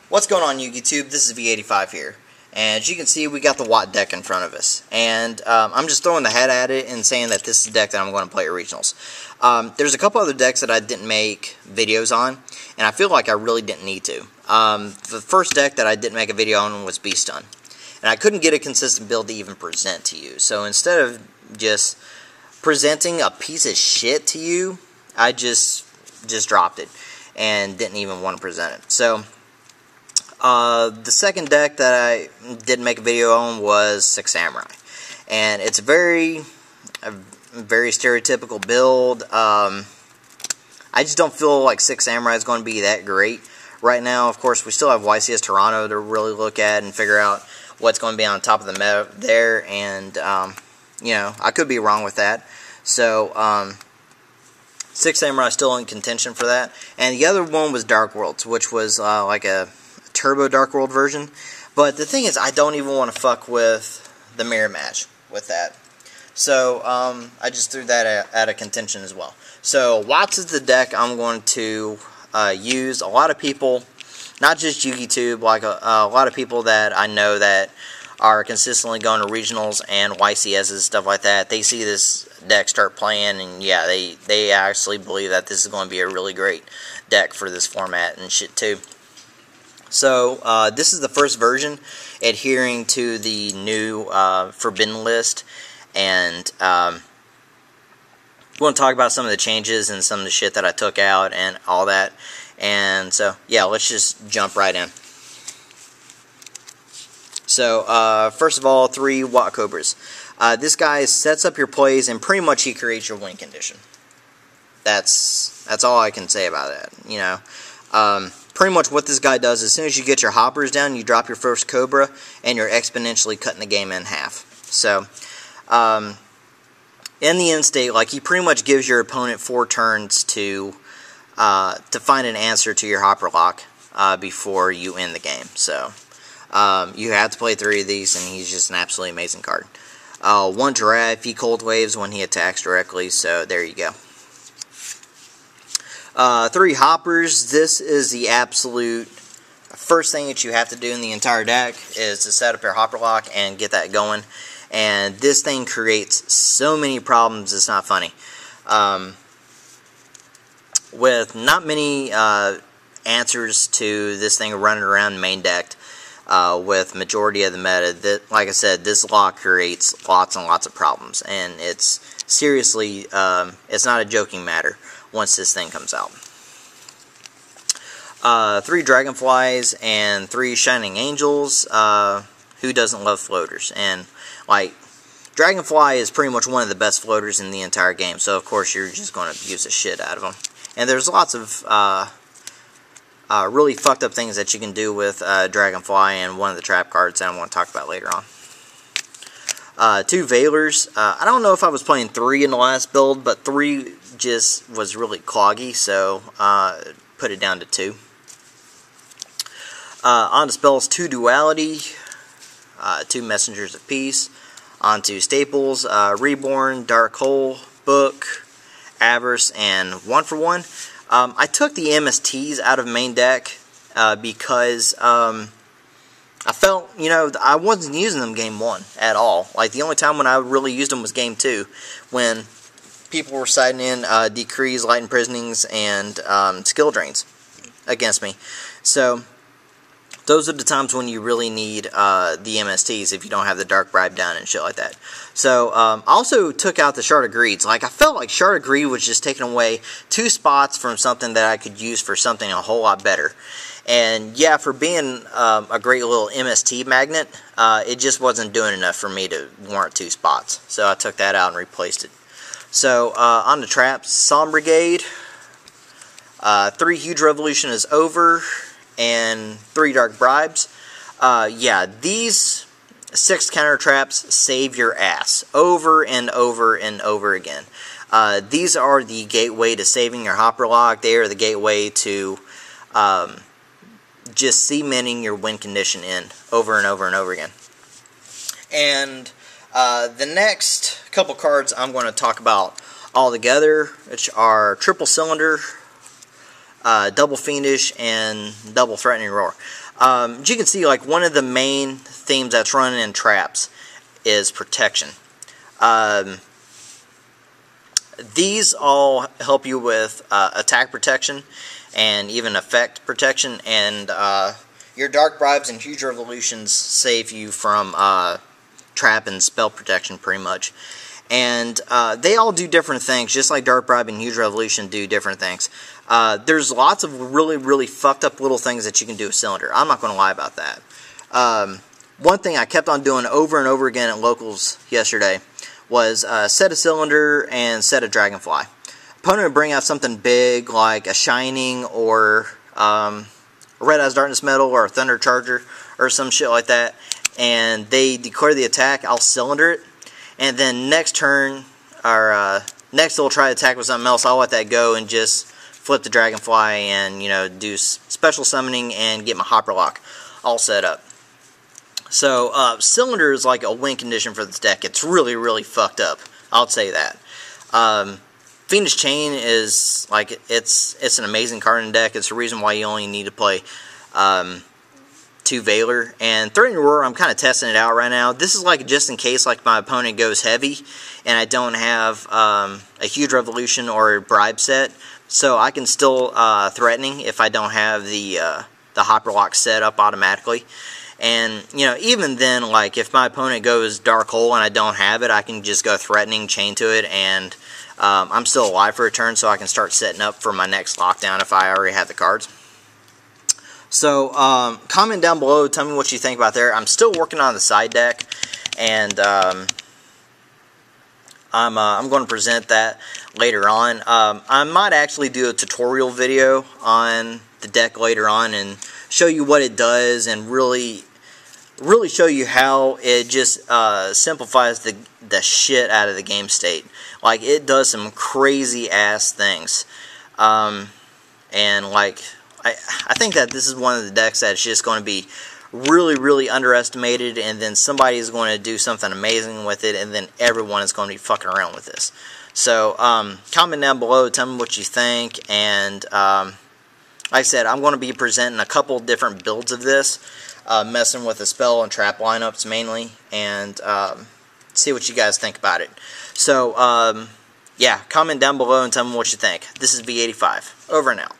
What's going on, YouTube? This is V85 here, and as you can see, we got the Watt deck in front of us, and I'm just throwing the head at it and saying that this is the deck that I'm going to play at regionals. There's a couple other decks that I didn't make videos on, and I feel like I really didn't need to. The first deck that I didn't make a video on was Beast Stun, and I couldn't get a consistent build to even present to you. So instead of just presenting a piece of shit to you, I just dropped it and didn't even want to present it. So the second deck that I did make a video on was Six Samurai, and it's a very stereotypical build. I just don't feel like Six Samurai is going to be that great right now. Of course, we still have YCS Toronto to really look at and figure out what's going to be on top of the meta there, and you know, I could be wrong with that. So Six Samurai is still in contention for that, and the other one was Dark Worlds, which was like a Turbo Dark World version. But the thing is, I don't even want to fuck with the mirror match with that. So I just threw that out of contention as well. So Watts is the deck I'm going to use. A lot of people, not just YouTube, like a lot of people that I know that are consistently going to regionals and YCSs and stuff like that, they see this deck start playing, and yeah, they actually believe that this is going to be a really great deck for this format and shit too. So this is the first version adhering to the new Forbidden list, and we want to talk about some of the changes and some of the shit that I took out and all that. And so yeah, let's just jump right in. So first of all, 3 Watt Cobras. This guy sets up your plays, and pretty much he creates your win condition. That's all I can say about that. You know, pretty much what this guy does, as soon as you get your hoppers down, you drop your first Cobra, and you're exponentially cutting the game in half. So in the end state, like, he pretty much gives your opponent 4 turns to find an answer to your Hopperlock before you end the game. So you have to play 3 of these, and he's just an absolutely amazing card. 1 Giraffe, he cold waves when he attacks directly, so there you go. 3 Hoppers. This is the absolute first thing that you have to do in the entire deck, is to set up your Hopperlock and get that going. And this thing creates so many problems, it's not funny. With not many answers to this thing running around main deck, with majority of the meta, like I said, this lock creates lots and lots of problems, and it's seriously, it's not a joking matter once this thing comes out. 3 Dragonflies and 3 Shining Angels. Who doesn't love floaters? And like, Dragonfly is pretty much one of the best floaters in the entire game, so of course you're just going to use the shit out of them. And there's lots of really fucked up things that you can do with Dragonfly, and one of the trap cards that I want to talk about later on. 2 Veilers. I don't know if I was playing 3 in the last build, but 3 just was really cloggy, so put it down to 2. On to spells, 2 Duality, 2 Messengers of Peace. On to staples, Reborn, Dark Hole, Book, Avarice, and 1-for-1. I took the MSTs out of main deck because I felt, you know, I wasn't using them game 1 at all. Like, the only time when I really used them was game 2, when people were siding in Decrees, Light Imprisonings, and Skill Drains against me. So those are the times when you really need the MSTs, if you don't have the Dark Bribe down and shit like that. So I also took out the Shard of Greeds. Like, I felt like Shard of Greed was just taking away 2 spots from something that I could use for something a whole lot better. And yeah, for being a great little MST magnet, it just wasn't doing enough for me to warrant 2 spots. So I took that out and replaced it. So on the traps, Solemn Brigade, 3 Huge Revolution is over, and 3 Dark Bribes. Yeah, these 6 counter traps save your ass over and over and over again. These are the gateway to saving your Hopperlock. They are the gateway to just cementing your win condition in over and over and over again. And the next couple cards I'm going to talk about all together, which are Triple Cylinder, double fiendish, and double threatening roar. As you can see, like, one of the main themes that's running in traps is protection. These all help you with attack protection and even effect protection, and your dark bribes and huge revolutions save you from trap and spell protection pretty much. And they all do different things, just like dark bribe and huge revolution do different things. There's lots of really fucked up little things that you can do with cylinder. I'm not going to lie about that. One thing I kept on doing over and over again at locals yesterday was set a cylinder and set a dragonfly. Opponent would bring out something big like a shining or a red eyes darkness metal or a thunder charger or some shit like that, and they declare the attack. I'll cylinder it, and then next turn or next they'll try to attack with something else. I'll let that go and just flip the dragonfly and, you know, do special summoning and get my Watthopperlock all set up. So, cylinder is like a win condition for this deck. It's really fucked up. I'll say that. Fiendish Chain is, like, it's an amazing card in the deck. It's the reason why you only need to play 2 Valor. And Threatening Roar, I'm kind of testing it out right now. This is, like, just in case, like, my opponent goes heavy and I don't have a huge revolution or a bribe set. So I can still threatening if I don't have the Watthopperlock set up automatically. And, you know, even then, like, if my opponent goes Dark Hole and I don't have it, I can just go Threatening, chain to it, and I'm still alive for a turn, so I can start setting up for my next lockdown if I already have the cards. So, comment down below, tell me what you think about there. I'm still working on the side deck, and I'm going to present that later on. I might actually do a tutorial video on the deck later on and show you what it does and really show you how it just simplifies the shit out of the game state. Like, it does some crazy ass things, and like I think that this is one of the decks that's just going to be really underestimated, and then somebody is going to do something amazing with it, and then everyone is going to be fucking around with this. So comment down below, tell me what you think, and like I said, I'm going to be presenting a couple different builds of this, messing with the spell and trap lineups mainly, and see what you guys think about it. So, yeah, comment down below and tell me what you think. This is V85. Over and out.